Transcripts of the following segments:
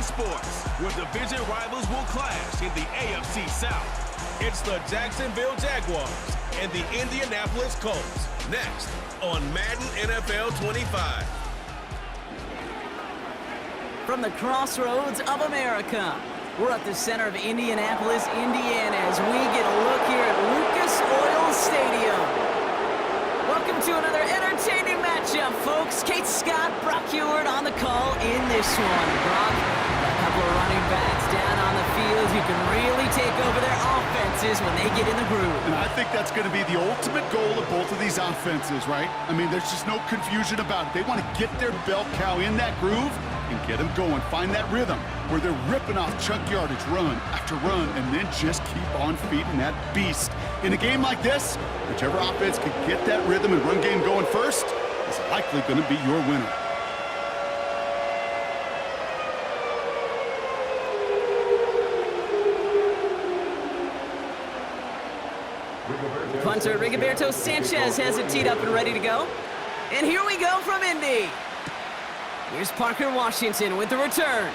sports, where division rivals will clash in the AFC South. It's the Jacksonville Jaguars and the Indianapolis Colts. Next on Madden NFL 25. From the crossroads of America, we're at the center of Indianapolis, Indiana, as we get a look here at Lucas Oil Stadium. Welcome to another entertaining matchup, folks. Kate Scott, Brock Ewart on the call in this one. Brock, a couple of running backs down on the field who can really take over their offenses when they get in the groove. And I think that's going to be the ultimate goal of both of these offenses, right? I mean, there's just no confusion about it. They want to get their bell cow in that groove and get them going. Find that rhythm where they're ripping off chunk yardage, run after run, and then just keep on feeding that beast. In a game like this, whichever offense can get that rhythm and run game going first is likely going to be your winner. Punter Rigoberto Sanchez has it teed up and ready to go. And here we go from Indy. Here's Parker Washington with the return.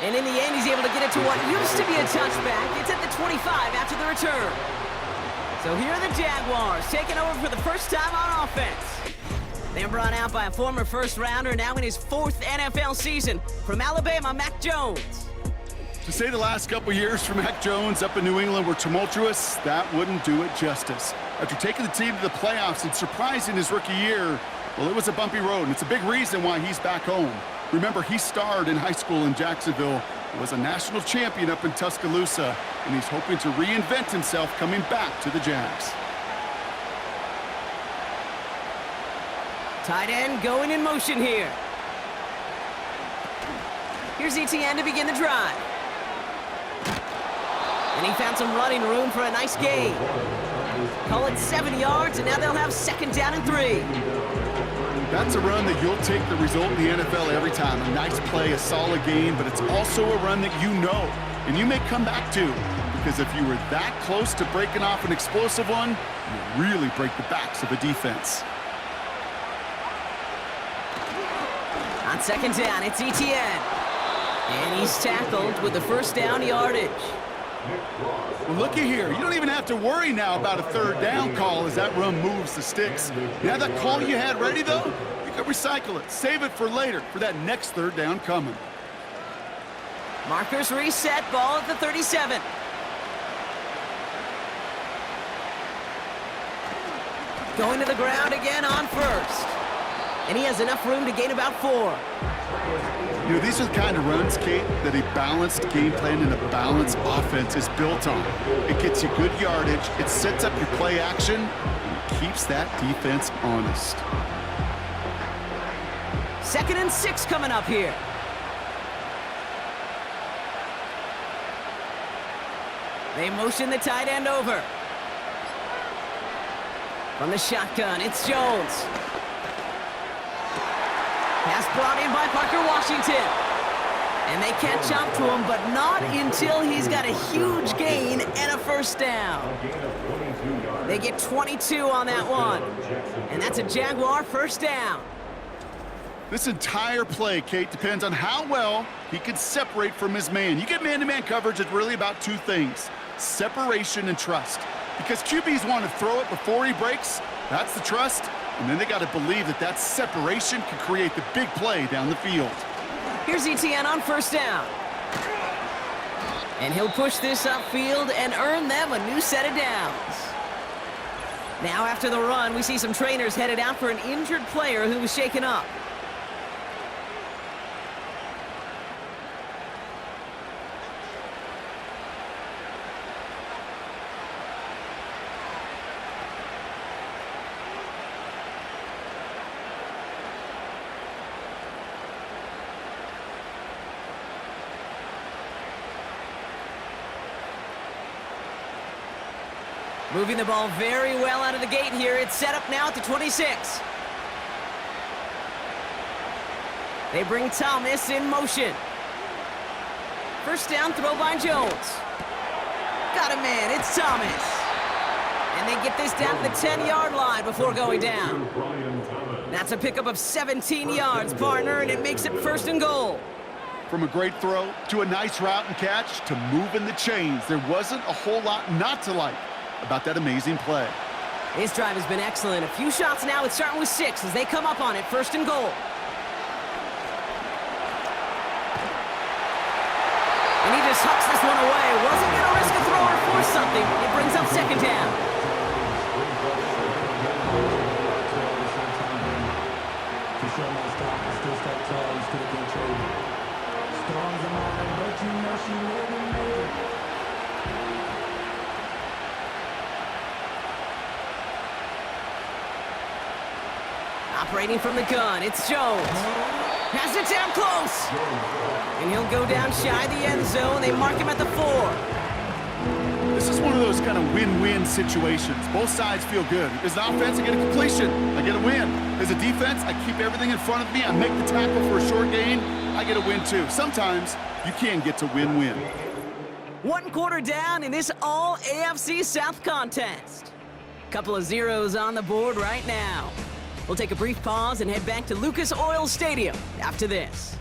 And in the end, he's able to get it to what used to be a touchback. It's at the 25 after the return. So here are the Jaguars taking over for the first time on offense. They're brought out by a former first-rounder now in his 4th NFL season from Alabama, Mac Jones. To say the last couple years for Mac Jones up in New England were tumultuous, that wouldn't do it justice. After taking the team to the playoffs and surprising his rookie year, well, it was a bumpy road, and it's a big reason why he's back home. Remember, he starred in high school in Jacksonville, was a national champion up in Tuscaloosa, and he's hoping to reinvent himself coming back to the Jags. Tight end going in motion here. Here's Etienne to begin the drive. And he found some running room for a nice gain. Call it 7 yards, and now they'll have 2nd down and 3. That's a run that you'll take the result in the NFL every time. A nice play, a solid game, but it's also a run that you know, and you may come back to, because if you were that close to breaking off an explosive one, you really break the backs of a defense. On 2nd down, it's Etienne. And he's tackled with the 1st down yardage. Well, looky here. You don't even have to worry now about a 3rd down call as that run moves the sticks. You have that call you had ready, though? You can recycle it. Save it for later for that next 3rd down coming. Markers reset, ball at the 37. Going to the ground again on 1st. And he has enough room to gain about 4. You know, these are the kind of runs, Kate, that a balanced game plan and a balanced offense is built on. It gets you good yardage, it sets up your play action, and it keeps that defense honest. 2nd and 6 coming up here. They motion the tight end over. From the shotgun, it's Jones. Pass brought in by Parker Washington. And they catch up to him, but not until he's got a huge gain and a 1st down. They get 22 on that one. And that's a Jaguar 1st down. This entire play, Kate, depends on how well he can separate from his man. You get man-to-man coverage, it's really about 2 things: separation and trust. Because QBs want to throw it before he breaks, that's the trust. And then they got to believe that that separation can create the big play down the field. Here's Etienne on 1st down. And he'll push this upfield and earn them a new set of downs. Now after the run, we see some trainers headed out for an injured player who was shaken up. Moving the ball very well out of the gate here. It's set up now at the 26. They bring Thomas in motion. 1st down throw by Jones. Got a man, it's Thomas. And they get this down to the 10-yard line before going down. That's a pickup of 17 yards, partner, and it makes it 1st and goal. From a great throw to a nice route and catch to moving the chains, there wasn't a whole lot not to like about that amazing play. His drive has been excellent. A few shots now. It's starting with 6 as they come up on it. 1st and goal. And he just hucks this one away. Wasn't going to risk a throw or force something. It brings up 2nd down. Operating from the gun, it's Jones. Has it down close. And he'll go down shy the end zone. They mark him at the 4. This is one of those kind of win-win situations. Both sides feel good. As an offense, I get a completion. I get a win. As a defense, I keep everything in front of me. I make the tackle for a short gain. I get a win, too. Sometimes you can get to win-win. 1 quarter down in this all AFC South contest. Couple of zeros on the board right now. We'll take a brief pause and head back to Lucas Oil Stadium after this.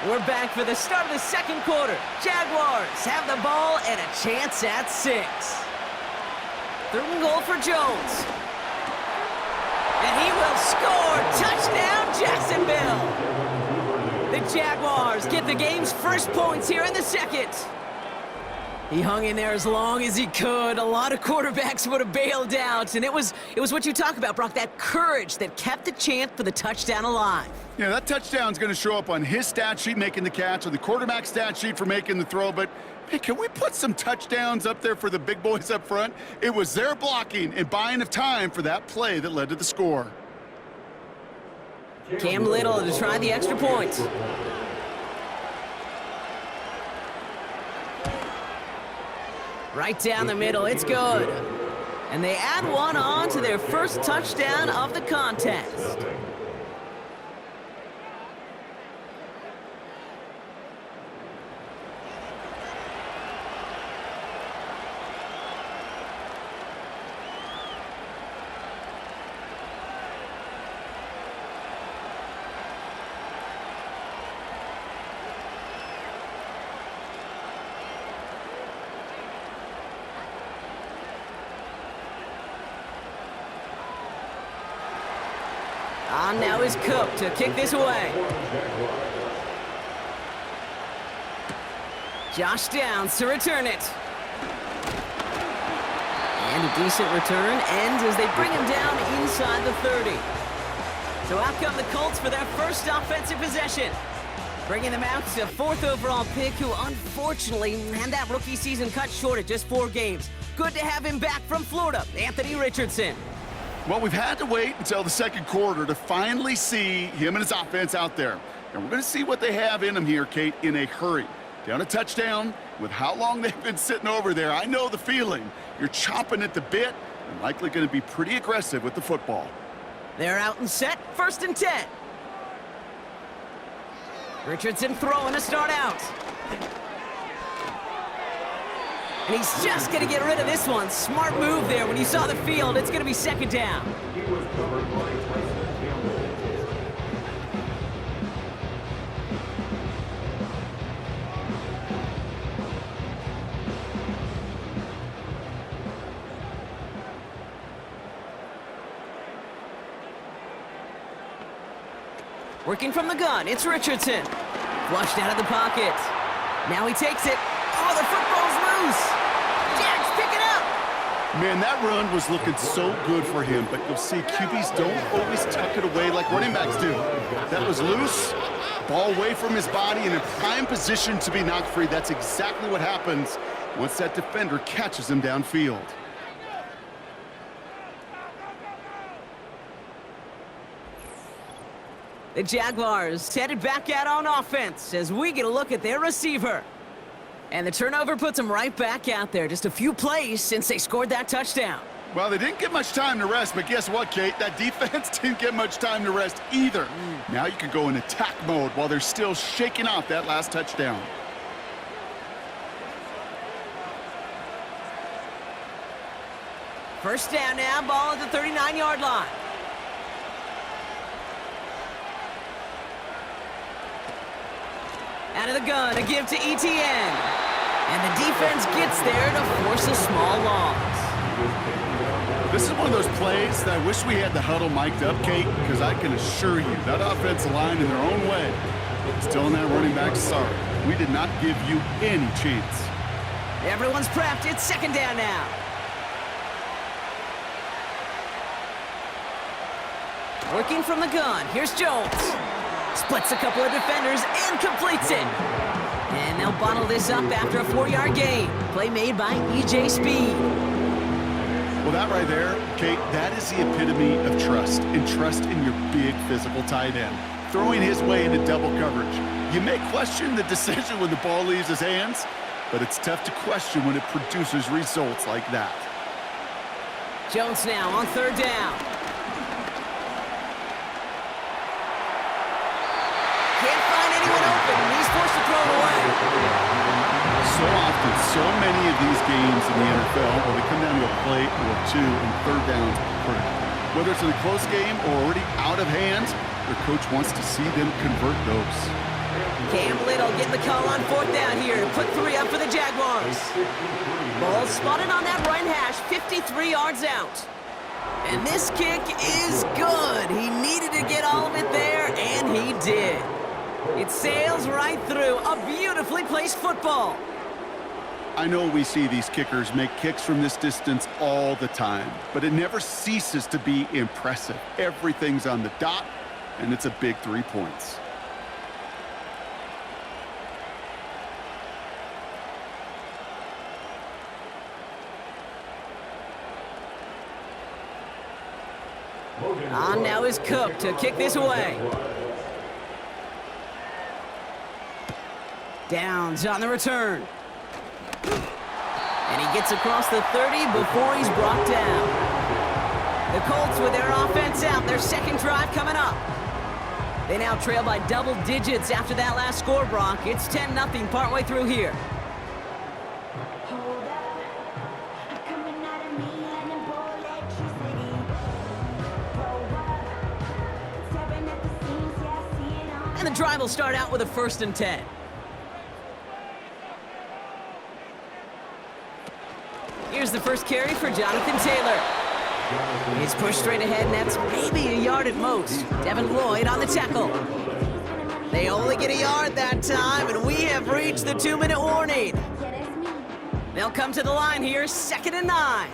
We're back for the start of the 2nd quarter. Jaguars have the ball and a chance at 6. 3rd and goal for Jones. And he will score. Touchdown, Jacksonville. The Jaguars get the game's first points here in the 2nd. He hung in there as long as he could. A lot of quarterbacks would have bailed out, and it was what you talk about, Brock, that courage that kept the chance for the touchdown alive. Yeah, that touchdown's going to show up on his stat sheet making the catch or the quarterback stat sheet for making the throw, but hey, can we put some touchdowns up there for the big boys up front? It was their blocking and buying of time for that play that led to the score. Cam Little to try the extra point. Right down the middle, it's good. And they add one on to their first touchdown of the contest. On now is Cook to kick this away. Josh Downs to return it. And a decent return ends as they bring him down inside the 30. So out come the Colts for their first offensive possession. Bringing them out to 4th overall pick, who unfortunately had that rookie season cut short at just 4 games. Good to have him back from Florida, Anthony Richardson. Well, we've had to wait until the 2nd quarter to finally see him and his offense out there. And we're going to see what they have in them here, Kate, in a hurry. Down a touchdown, with how long they've been sitting over there, I know the feeling. You're chomping at the bit and likely going to be pretty aggressive with the football. They're out and set, 1st and 10. Richardson throwing to start out. And he's just going to get rid of this one. Smart move there when you saw the field. It's going to be 2nd down. Working from the gun, it's Richardson. Flushed out of the pocket. Now he takes it. Oh, the football's loose. Jags pick it up. Man, that run was looking so good for him, but you'll see QBs don't always tuck it away like running backs do. That was loose, ball away from his body and in prime position to be knocked free. That's exactly what happens once that defender catches him downfield. The Jaguars headed back out on offense as we get a look at their receiver. And the turnover puts them right back out there. Just a few plays since they scored that touchdown. Well, they didn't get much time to rest, but guess what, Kate? That defense didn't get much time to rest either. Now you can go in attack mode while they're still shaking off that last touchdown. First down now, ball at the 39-yard line. Out of the gun, a give to ETN. And the defense gets there to force a small loss. This is one of those plays that I wish we had the huddle mic'd up, Kate, because I can assure you that offensive line in their own way is telling that running back, sorry, we did not give you any chance. Everyone's prepped. It's second down now. Working from the gun. Here's Jones. Splits a couple of defenders and completes it. And they'll bottle this up after a 4-yard gain. Play made by E.J. Speed. Well, that right there, Kate, that is the epitome of trust, and trust in your big physical tight end. Throwing his way into double coverage. You may question the decision when the ball leaves his hands, but it's tough to question when it produces results like that. Jones now on third down. Can't find anyone open. He's forced to throw it away. So often, so many of these games in the NFL, where they come down to a play or two and third downs are critical. Whether it's in a close game or already out of hand, their coach wants to see them convert those. Cam Little getting the call on fourth down here to put 3 up for the Jaguars. Ball spotted on that right hash, 53 yards out. And this kick is good. He needed to get all of it there, and he did. It sails right through. A beautifully placed football. I know we see these kickers make kicks from this distance all the time, but it never ceases to be impressive. Everything's on the dot, and it's a big 3 points. On now is Cook to kick this away. Downs on the return. And he gets across the 30 before he's brought down. The Colts with their offense out, their second drive coming up. They now trail by double digits after that last score, Brock. It's 10-0 partway through here. And the drive will start out with a 1st and 10. Here's the first carry for Jonathan Taylor. He's pushed straight ahead, and that's maybe a yard at most. Devin Lloyd on the tackle. They only get a yard that time, and we have reached the 2-minute warning. They'll come to the line here, 2nd and 9.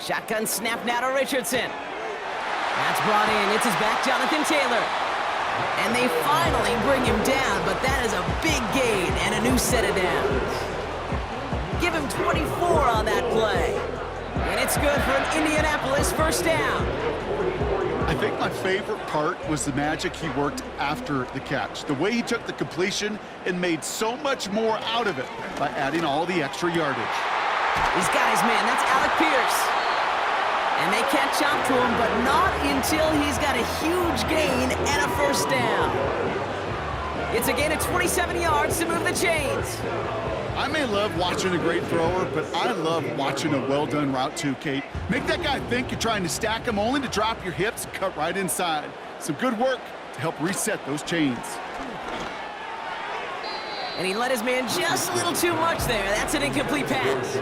Shotgun snap now to Richardson. That's brought in. It's his back, Jonathan Taylor. And they finally bring him down, but that is a big gain and a new set of downs. Give him 24 on that play. And it's good for an Indianapolis 1st down. I think my favorite part was the magic he worked after the catch. The way he took the completion and made so much more out of it by adding all the extra yardage. He's got his man. That's Alec Pierce. And they catch up to him, but not until he's got a huge gain and a 1st down. It's a gain of 27 yards to move the chains. I may love watching a great thrower, but I love watching a well-done route too, Kate. Make that guy think you're trying to stack him only to drop your hips and cut right inside. Some good work to help reset those chains. And he let his man just a little too much there. That's an incomplete pass.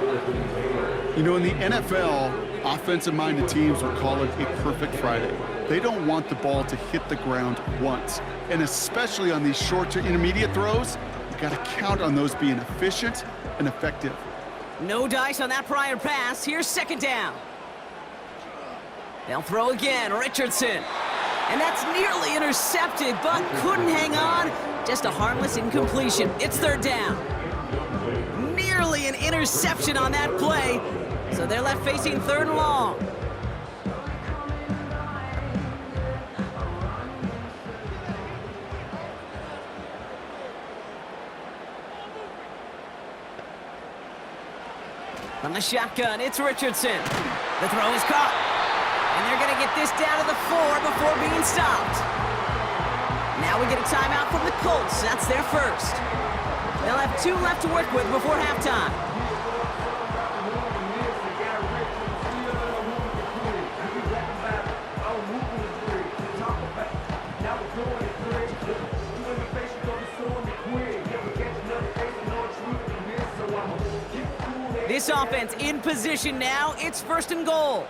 You know, in the NFL, offensive-minded teams will call it a perfect Friday. They don't want the ball to hit the ground once. And especially on these short to intermediate throws, you got to count on those being efficient and effective. No dice on that prior pass. Here's 2nd down. They'll throw again. Richardson. And that's nearly intercepted, but couldn't hang on. Just a harmless incompletion. It's 3rd down. Nearly an interception on that play. So they're left facing 3rd and long. From the shotgun, it's Richardson. The throw is caught. And they're going to get this down to the 4 before being stopped. Now we get a timeout from the Colts. That's their 1st. They'll have 2 left to work with before halftime. this offense in position now. It's 1st and goal.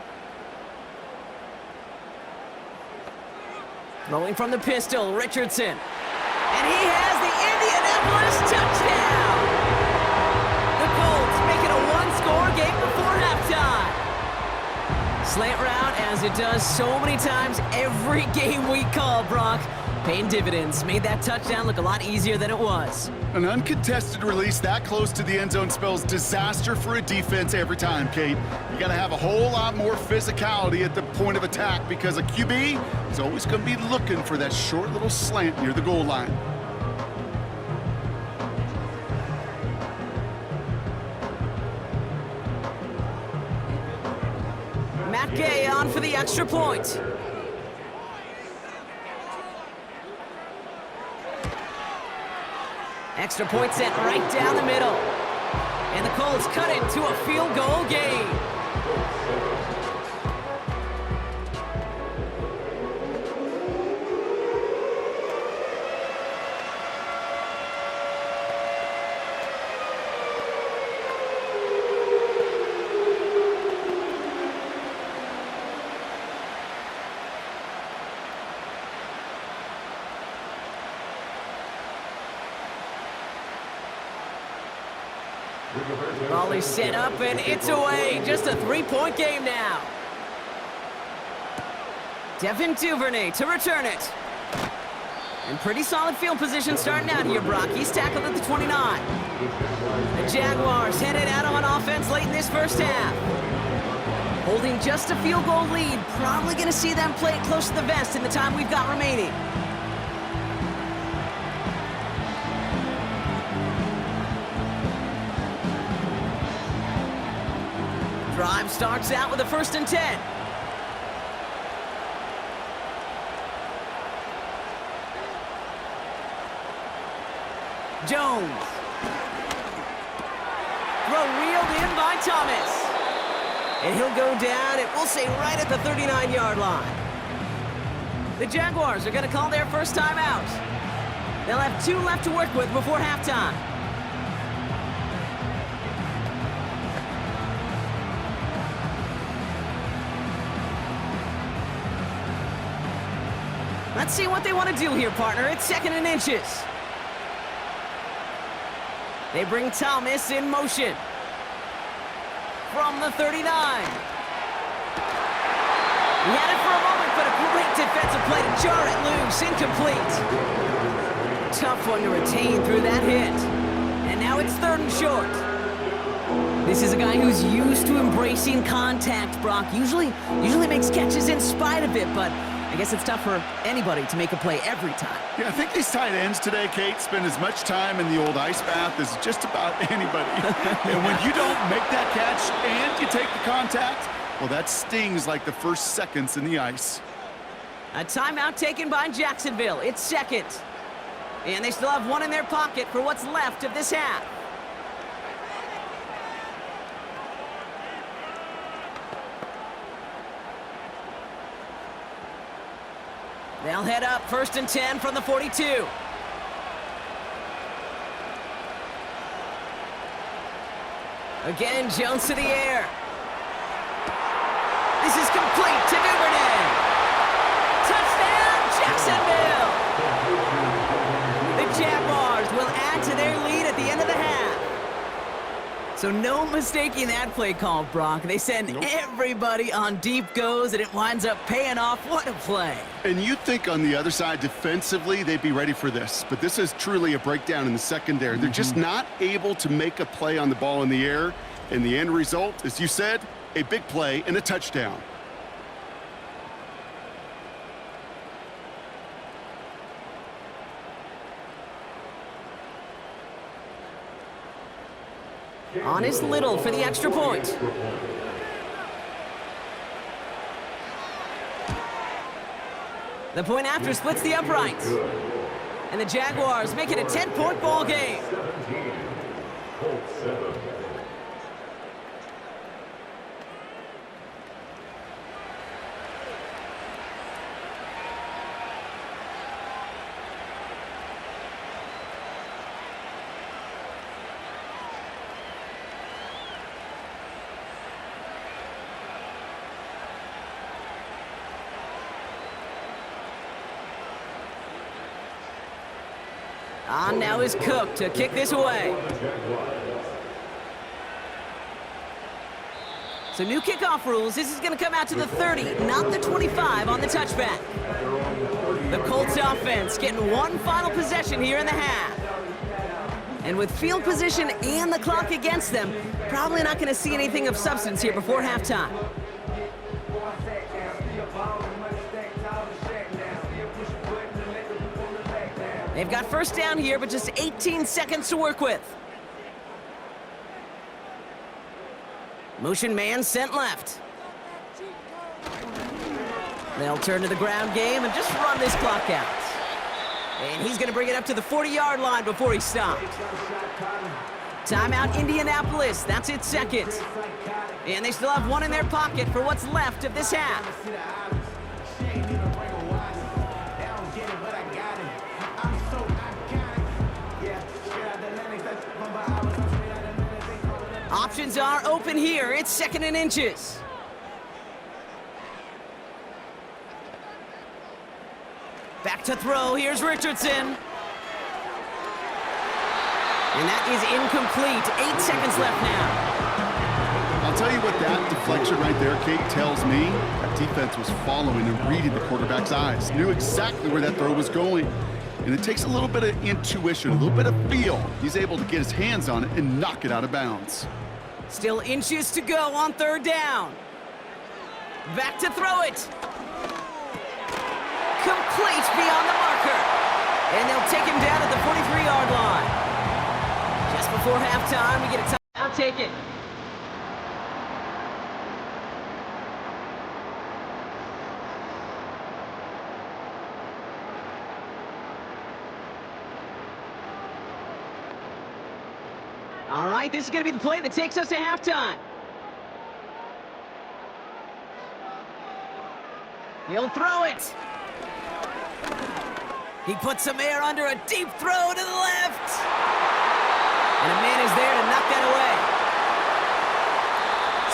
Throwing from the pistol, Richardson. And he has the Indianapolis touchdown! The Colts make it a one-score game before halftime. Slant route, as it does so many times every game we call, Brock. Paying dividends. Made that touchdown look a lot easier than it was. An uncontested release that close to the end zone spells disaster for a defense every time, Kate. You got to have a whole lot more physicality at the point of attack because a QB is always going to be looking for that short little slant near the goal line. Matt Gay on for the extra point. Extra point sent right down the middle. And the Colts cut it to a field goal game. Volley set up, and it's away. Just a 3-point game now. Devin Duvernay to return it. And pretty solid field position starting out here, Brock. He's tackled at the 29. The Jaguars headed out on offense late in this first half. Holding just a field goal lead. Probably going to see them play it close to the vest in the time we've got remaining. Drive starts out with a 1st and 10. Jones. Throw reeled in by Thomas. And he'll go down, and we'll say right at the 39-yard line. The Jaguars are going to call their first time out. They'll have 2 left to work with before halftime. Let's see what they want to do here, partner. It's 2nd and inches. They bring Thomas in motion. From the 39. He had it for a moment, but a great defensive play to jar it loose. Incomplete. Tough one to retain through that hit. And now it's 3rd and short. This is a guy who's used to embracing contact, Brock. Usually makes catches in spite of it, but I guess it's tough for anybody to make a play every time. Yeah, I think these tight ends today, Kate, spend as much time in the old ice bath as just about anybody. And when you don't make that catch and you take the contact, well, that stings like the first seconds in the ice. A timeout taken by Jacksonville. It's 2nd. And they still have 1 in their pocket for what's left of this half. They'll head up 1st and 10 from the 42. Again, Jones to the air. This is complete to Duvernay. Touchdown, Jacksonville! The Jaguars will add to their lead at the end of the half. So no mistaking that play call, Brock. They send everybody on deep goes, and it winds up paying off. What a play. And you'd think on the other side, defensively, they'd be ready for this. But this is truly a breakdown in the secondary. They're just not able to make a play on the ball in the air. And the end result, as you said, a big play and a touchdown. On is Little for the extra point. The point after splits the uprights. And the Jaguars make it a 10-point ball game. On now is Cook to kick this away. So new kickoff rules. This is going to come out to the 30, not the 25 on the touchback. The Colts offense getting one final possession here in the half. And with field position and the clock against them, probably not going to see anything of substance here before halftime. They've got first down here, but just 18 seconds to work with. Motion man sent left. They'll turn to the ground game and just run this clock out. And he's going to bring it up to the 40-yard line before he stopped. Timeout Indianapolis. That's its second. And they still have one in their pocket for what's left of this half. Options are open here. It's 2nd and inches. Back to throw. Here's Richardson. And that is incomplete. 8 seconds left now. I'll tell you what that deflection right there, Kate, tells me. That defense was following and reading the quarterback's eyes. Knew exactly where that throw was going. And it takes a little bit of intuition, a little bit of feel. He's able to get his hands on it and knock it out of bounds. Still inches to go on 3rd down. Back to throw it. Complete beyond the marker. And they'll take him down at the 43-yard line. Just before halftime, we get a timeout. Take it. All right, this is going to be the play that takes us to halftime. He'll throw it. He puts some air under a deep throw to the left. And a man is there to knock that away.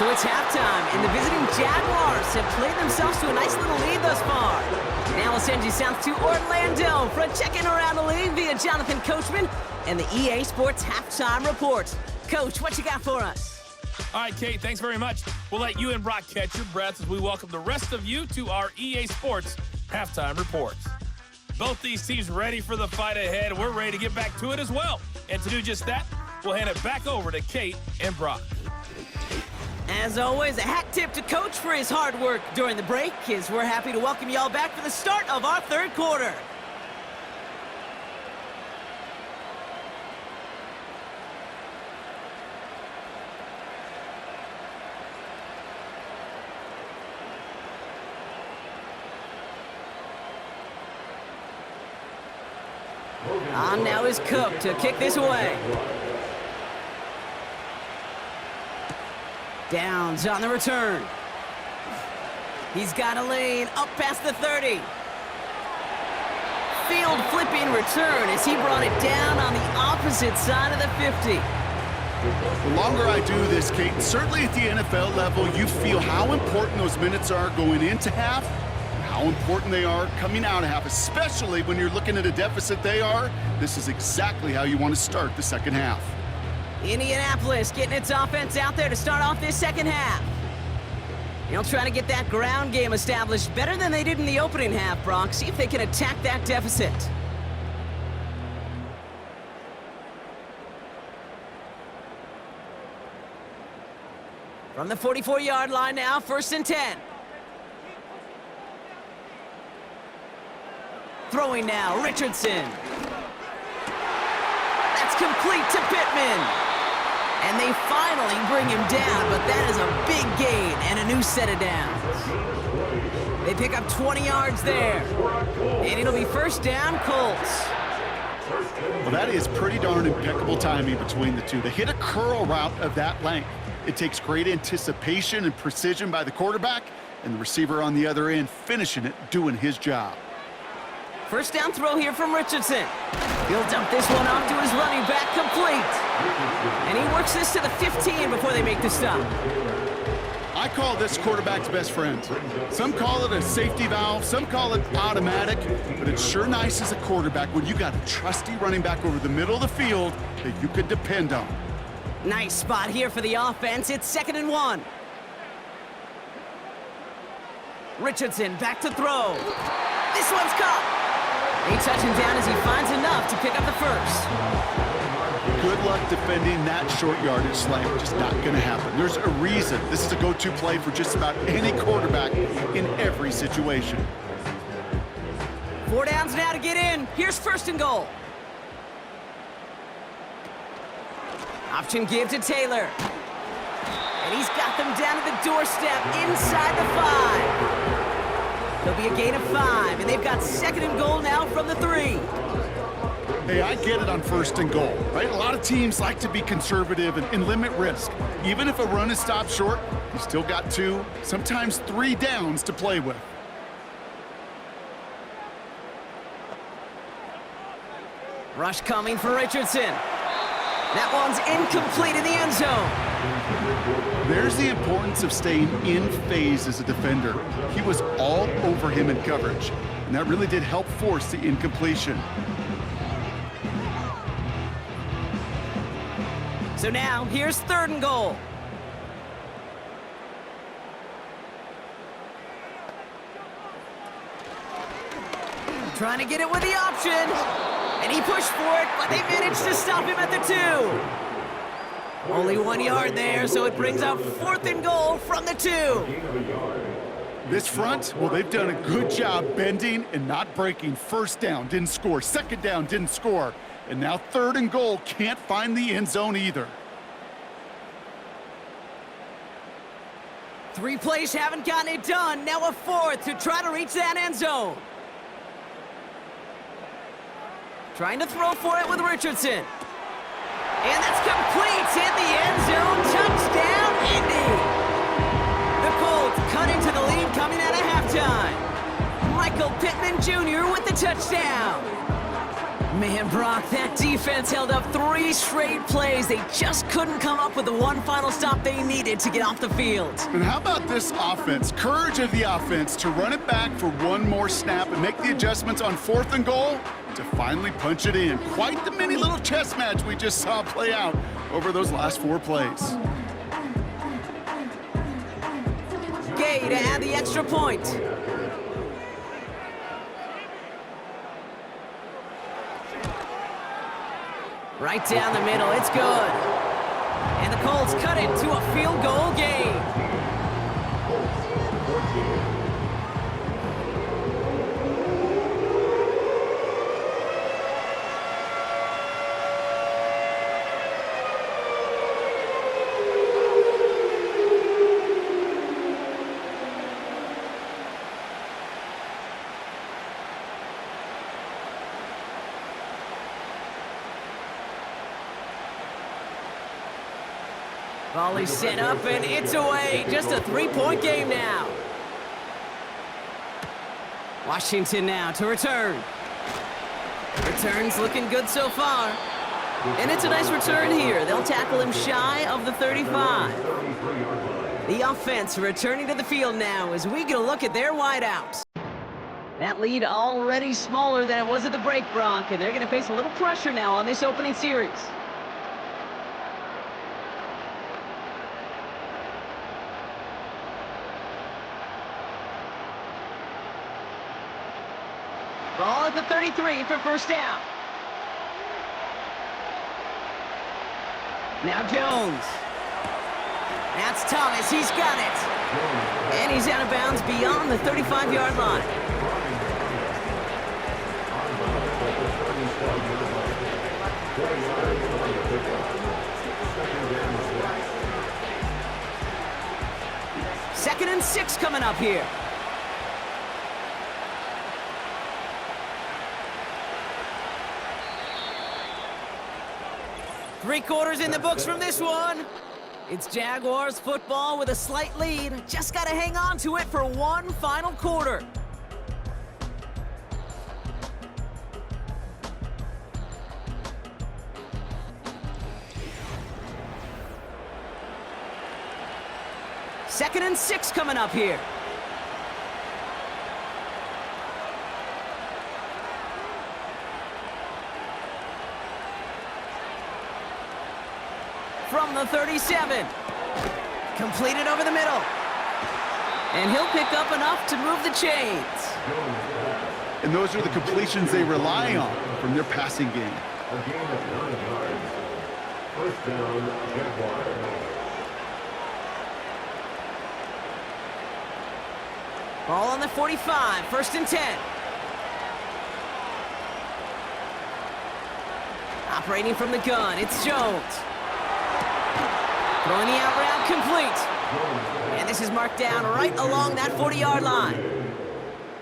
So it's halftime, and the visiting Jaguars have played themselves to a nice little lead thus far. Now we'll send you south to Orlando for a check-in around the league via Jonathan Coachman and the EA Sports Halftime Report. Coach, what you got for us? All right, Kate, thanks very much. We'll let you and Brock catch your breath as we welcome the rest of you to our EA Sports Halftime Report. Both these teams ready for the fight ahead. We're ready to get back to it as well. And to do just that, we'll hand it back over to Kate and Brock. As always, a hat tip to Coach for his hard work during the break, as we're happy to welcome y'all back for the start of our 3rd quarter. On now is Cook to kick this away. Downs on the return. He's got a lane up past the 30. Field flipping return as he brought it down on the opposite side of the 50. The longer I do this, Kate, certainly at the NFL level, you feel how important those minutes are going into half, and how important they are coming out of half, especially when you're looking at a deficit they are. This is exactly how you want to start the second half. Indianapolis getting its offense out there to start off this second half. They'll try to get that ground game established better than they did in the opening half, Brock. See if they can attack that deficit. From the 44-yard line now, 1st and 10. Throwing now, Richardson. That's complete to Pittman. And they finally bring him down, but that is a big gain and a new set of downs. They pick up 20 yards there. And it'll be 1st down, Colts. Well, that is pretty darn impeccable timing between the two. They hit a curl route of that length. It takes great anticipation and precision by the quarterback, and the receiver on the other end finishing it, doing his job. 1st down throw here from Richardson. He'll dump this one off to his running back, complete. And he works this to the 15 before they make the stop. I call this quarterback's best friend. Some call it a safety valve, some call it automatic, but it's sure nice as a quarterback when you got a trusty running back over the middle of the field that you could depend on. Nice spot here for the offense. It's 2nd and 1. Richardson back to throw. This one's caught. They touch him down as he finds enough to pick up the first. Good luck defending that short yardage slant. Just not going to happen. There's a reason this is a go-to play for just about any quarterback in every situation. 4 downs now to get in. Here's 1st and goal. Option give to Taylor. And he's got them down at the doorstep inside the 5. There'll be a gain of 5, and they've got 2nd and goal now from the 3. Hey, I get it on 1st and goal, right? A lot of teams like to be conservative and limit risk. Even if a run is stopped short, you still got 2, sometimes 3 downs to play with. Rush coming for Richardson. That one's incomplete in the end zone. There's the importance of staying in phase as a defender. He was all over him in coverage, and that really did help force the incompletion. So now, here's 3rd and goal. Trying to get it with the option. And he pushed for it, but they managed to stop him at the 2. Only 1 yard there, so it brings up 4th and goal from the 2. This front, well, they've done a good job bending and not breaking. 1st down, didn't score. 2nd down, didn't score. And now 3rd and goal, can't find the end zone either. 3 plays haven't gotten it done. Now a 4th to try to reach that end zone. Trying to throw for it with Richardson. And that's complete in the end zone. Touchdown, Indy. The Colts cut into the lead coming out of halftime. Michael Pittman Jr. with the touchdown. Man, Brock, that defense held up 3 straight plays. They just couldn't come up with the one final stop they needed to get off the field. And how about this offense? Courage of the offense to run it back for 1 more snap and make the adjustments on 4th and goal to finally punch it in. Quite the mini little chess match we just saw play out over those last 4 plays. Gay to add the extra point. Right down the middle, it's good. And the Colts cut it to a field goal game. Volley set up, and it's away. Just a 3-point game now. Washington now to return. Return's looking good so far. And it's a nice return here. They'll tackle him shy of the 35. The offense returning to the field now as we get a look at their wideouts. That lead already smaller than it was at the break, Brock, and they're going to face a little pressure now on this opening series. Ball at the 33 for 1st down. Now Jones. That's Thomas. He's got it. And he's out of bounds beyond the 35-yard line. Second and 6 coming up here. Three-quarters in the books from this one. It's Jaguars football with a slight lead. Just got to hang on to it for one final quarter. 2nd and 6 coming up here. From the 37. Completed over the middle. And he'll pick up enough to move the chains. And those are the completions they rely on from their passing game. A gain of 9 yards. First down, Jaguars. Ball on the 45, 1st and 10. Operating from the gun, it's Jones. Throwing the out route complete. And this is marked down right along that 40-yard line.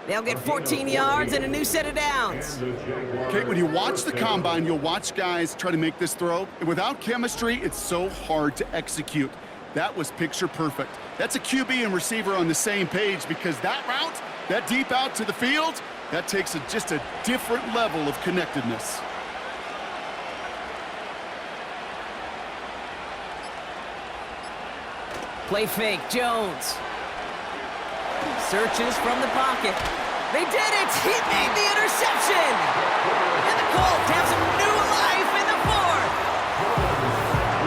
They'll get 14 yards and a new set of downs. Okay, when you watch the combine, you'll watch guys try to make this throw. And without chemistry, it's so hard to execute. That was picture perfect. That's a QB and receiver on the same page because that route, that deep out to the field, that takes just a different level of connectedness. Play fake, Jones. Searches from the pocket. They did it! He made the interception! And the Colts have some new life in the 4th.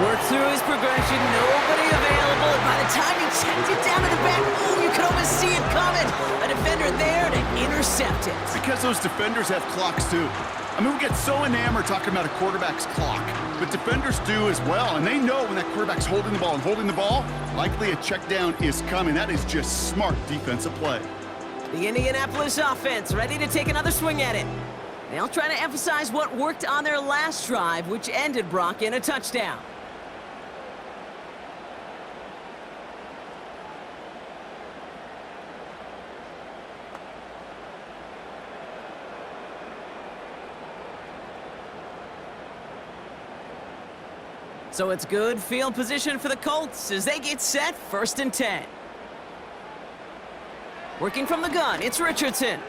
Worked through his progression, nobody available, and by the time he checked it down to the back, you could almost see it coming. A defender there to intercept it. Because those defenders have clocks too. I mean, we get so enamored talking about a quarterback's clock, but defenders do as well, and they know when that quarterback's holding the ball, likely a check down is coming. That is just smart defensive play. The Indianapolis offense ready to take another swing at it. They'll try to emphasize what worked on their last drive, which ended, Brock, in a touchdown. So it's good field position for the Colts as they get set, 1st and 10. Working from the gun, it's Richardson.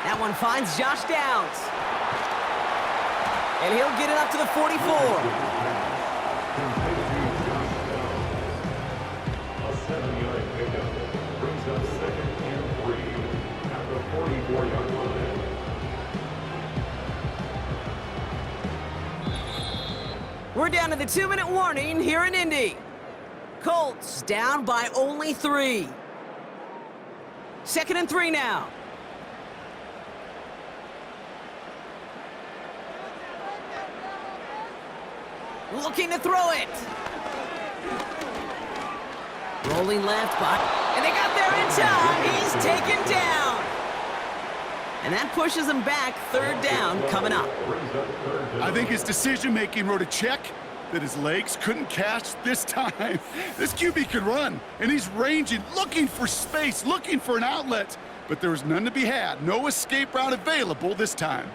That one finds Josh Downs. And he'll get it up to the 44. A 7-yard pickup brings up 2nd and 3 at the 44-yard line. We're down to the 2-minute warning here in Indy. Colts down by only 3. 2nd and 3 now. Looking to throw it. Rolling left, and they got there in time. He's taken down. And that pushes them back, 3rd down coming up. I think his decision-making wrote a check that his legs couldn't catch this time. This QB can run, and he's ranging, looking for space, looking for an outlet. But there was none to be had. No escape route available this time.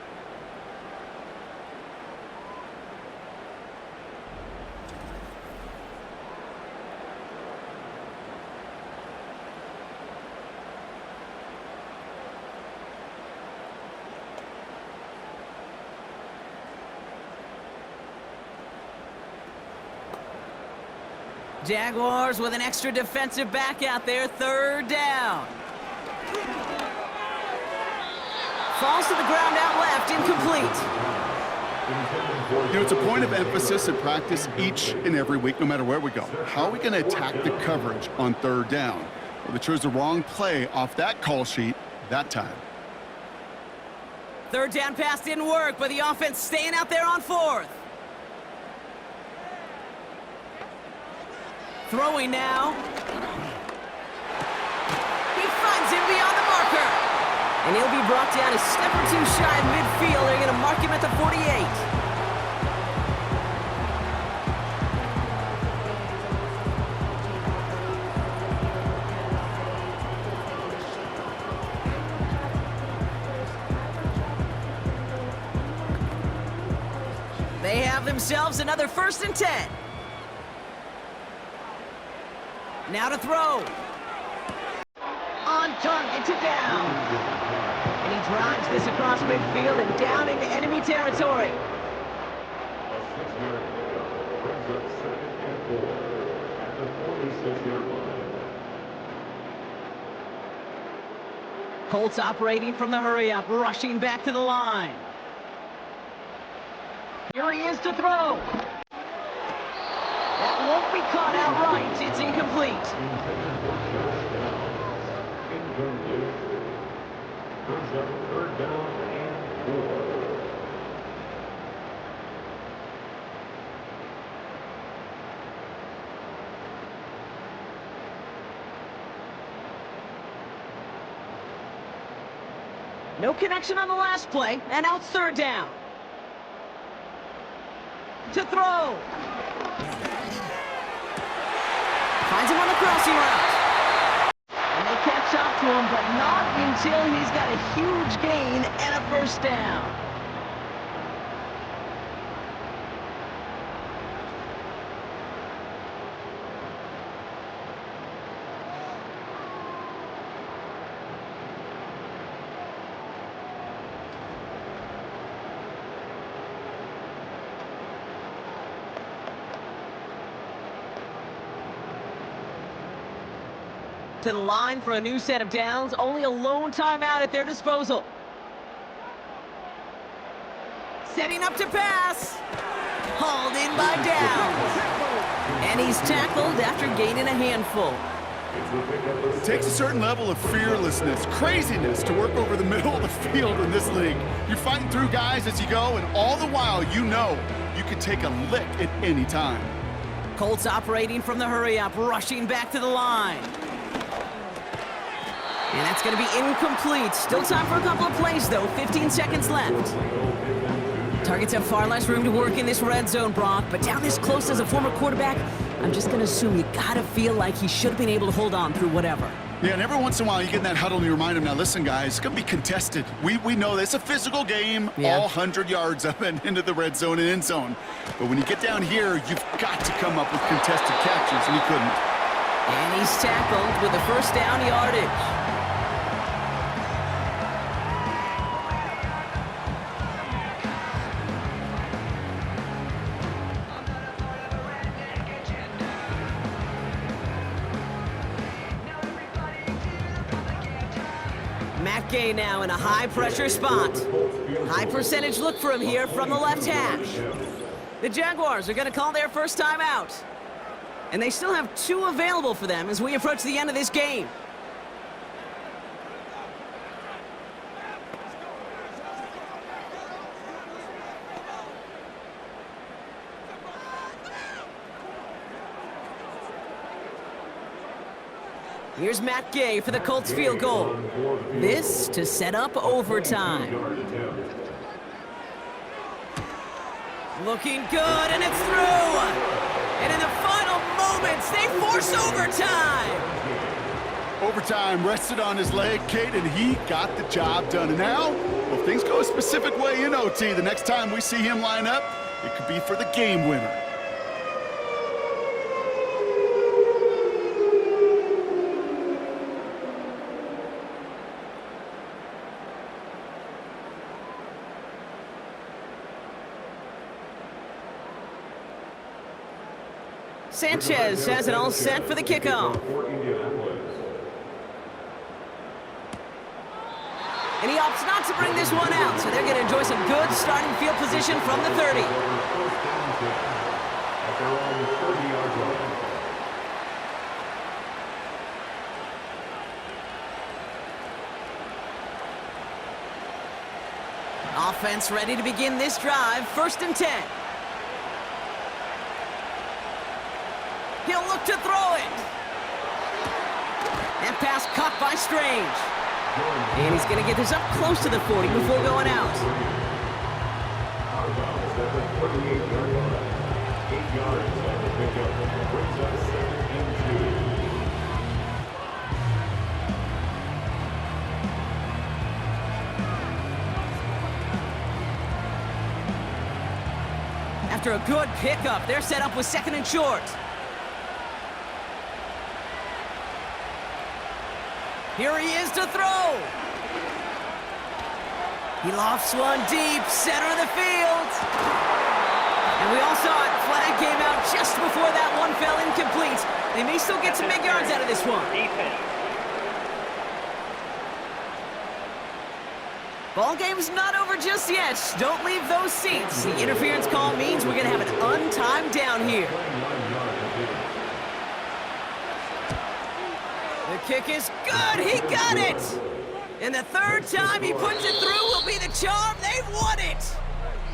Jaguars with an extra defensive back out there, 3rd down. Falls to the ground out left, incomplete. You know, it's a point of emphasis in practice each and every week, no matter where we go. How are we going to attack the coverage on 3rd down? Well, they chose the wrong play off that call sheet that time. 3rd down pass didn't work, but the offense staying out there on 4th. Throwing now. He finds him beyond the marker. And he'll be brought down a step or 2 shy of midfield. They're going to mark him at the 48. They have themselves another 1st and 10. Now to throw. On target to down. And he drives this across midfield and down into enemy territory. A 6-yard pickup brings up 2nd and 4 at the 46-yard line. Colts operating from the hurry-up, rushing back to the line. Here he is to throw. That won't be caught outright. It's incomplete. Brings up third down and 4. No connection on the last play, and now it's third down. To throw. Finds him on the crossing route. And they catch up to him, but not until he's got a huge gain and a first down. To the line for a new set of downs, only a lone timeout at their disposal. Setting up to pass. Hauled in by Downs. And he's tackled after gaining a handful. It takes a certain level of fearlessness, craziness to work over the middle of the field in this league. You're fighting through guys as you go, and all the while you know you can take a lick at any time. Colts operating from the hurry-up, rushing back to the line. And that's going to be incomplete. Still time for a couple of plays, though. 15 seconds left. Targets have far less room to work in this red zone, Brock. But down this close as a former quarterback, I'm just going to assume you got to feel like he should have been able to hold on through whatever. Yeah, and every once in a while you get in that huddle and you remind him, now listen, guys, it's going to be contested. We know this. It's a physical game, all 100 yards up and into the red zone and end zone. But when you get down here, you've got to come up with contested catches, and he couldn't. And he's tackled with the first down yardage. Matt Gay now in a high-pressure spot. High percentage look for him here from the left hash. The Jaguars are going to call their first time out. And they still have 2 available for them as we approach the end of this game. Here's Matt Gay for the Colts field goal. This to set up overtime. Looking good, and it's through. And in the final moments, they force overtime. Overtime rested on his leg, Kate, and he got the job done. And now, well, if things go a specific way in OT, the next time we see him line up, it could be for the game winner. Sanchez has it all set for the kickoff. And he opts not to bring this one out, so they're going to enjoy some good starting field position from the 30. Offense ready to begin this drive, 1st and 10. He'll look to throw it. That pass caught by Strange. And he's going to get this up close to the 40 before going out. After a good pickup, they're set up with 2nd and short. Here he is to throw. He lofts one deep, center of the field. And we all saw it. Flag came out just before that one fell incomplete. They may still get some big yards out of this one. Ball game's not over just yet. Don't leave those seats. The interference call means we're going to have an untimed down here. The kick is good. He got it. And the third time he puts it through will be the charm. They've won it.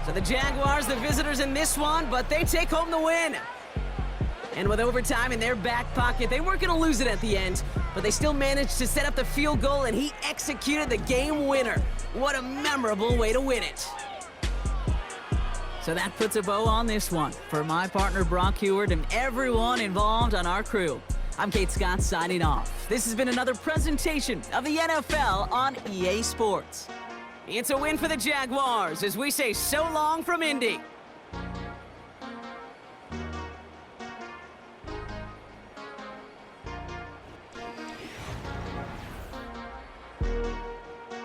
So the Jaguars, the visitors in this one, but they take home the win. And with overtime in their back pocket, they weren't going to lose it at the end, but they still managed to set up the field goal, and he executed the game winner. What a memorable way to win it. So that puts a bow on this one. For my partner, Brock Heward, and everyone involved on our crew, I'm Kate Scott signing off. This has been another presentation of the NFL on EA Sports. It's a win for the Jaguars as we say so long from Indy.